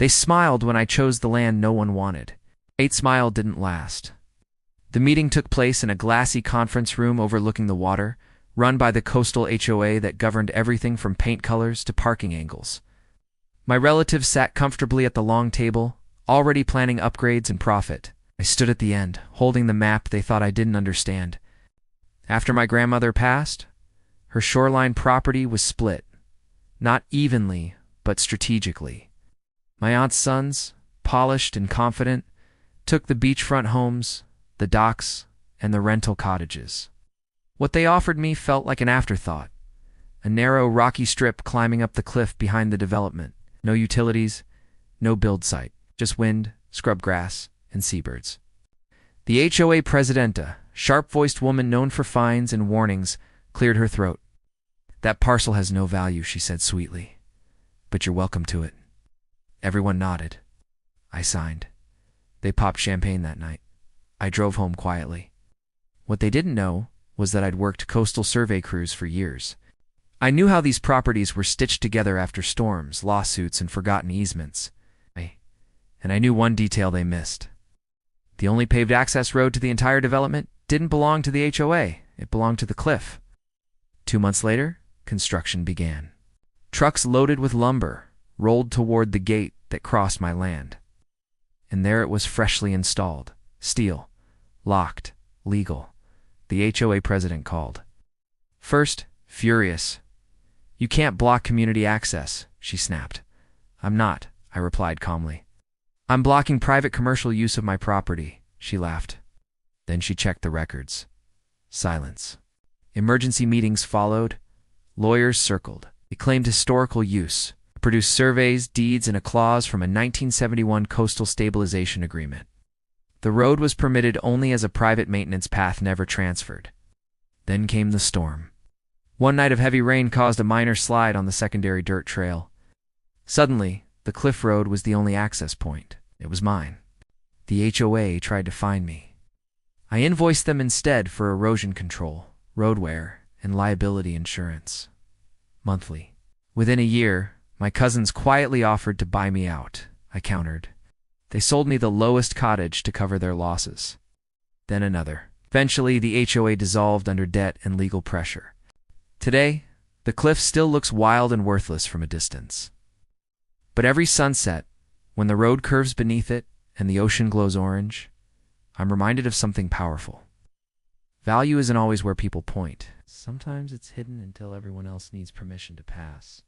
They smiled when I chose the land no one wanted. Eight smile didn't last. The meeting took place in a glassy conference room overlooking the water, run by the coastal HOA that governed everything from paint colors to parking angles. My relatives sat comfortably at the long table, already planning upgrades and profit. I stood at the end, holding the map they thought I didn't understand. After my grandmother passed, her shoreline property was split, not evenly, but strategically. My aunt's sons, polished and confident, took the beachfront homes, the docks, and the rental cottages. What they offered me felt like an afterthought, a narrow, rocky strip climbing up the cliff behind the development. No utilities, no build site, just wind, scrub grass, and seabirds. The HOA presidenta, sharp-voiced woman known for fines and warnings, cleared her throat. "That parcel has no value," she said sweetly, "but you're welcome to it." Everyone nodded. I signed. They popped champagne that night. I drove home quietly. What they didn't know was that I'd worked coastal survey crews for years. I knew how these properties were stitched together after storms, lawsuits, and forgotten easements. And I knew one detail they missed. The only paved access road to the entire development didn't belong to the HOA. It belonged to the cliff. 2 months later, construction began. Trucks loaded with lumber rolled toward the gate that crossed my land. And there it was, freshly installed. Steel, locked, legal. The HOA president called. First, furious. "You can't block community access," she snapped. "I'm not," I replied calmly. "I'm blocking private commercial use of my property," she laughed. Then she checked the records. Silence. Emergency meetings followed. Lawyers circled. They claimed historical use, produced surveys, deeds, and a clause from a 1971 coastal stabilization agreement. The road was permitted only as a private maintenance path, never transferred. Then came the storm. One night of heavy rain caused a minor slide on the secondary dirt trail. Suddenly, the cliff road was the only access point. It was mine. The HOA tried to fine me. I invoiced them instead for erosion control, road wear, and liability insurance. Monthly. Within a year, my cousins quietly offered to buy me out. I countered. They sold me the lowest cottage to cover their losses. Then another. Eventually, the HOA dissolved under debt and legal pressure. Today, the cliff still looks wild and worthless from a distance. But every sunset, when the road curves beneath it and the ocean glows orange, I'm reminded of something powerful. Value isn't always where people point. Sometimes it's hidden until everyone else needs permission to pass.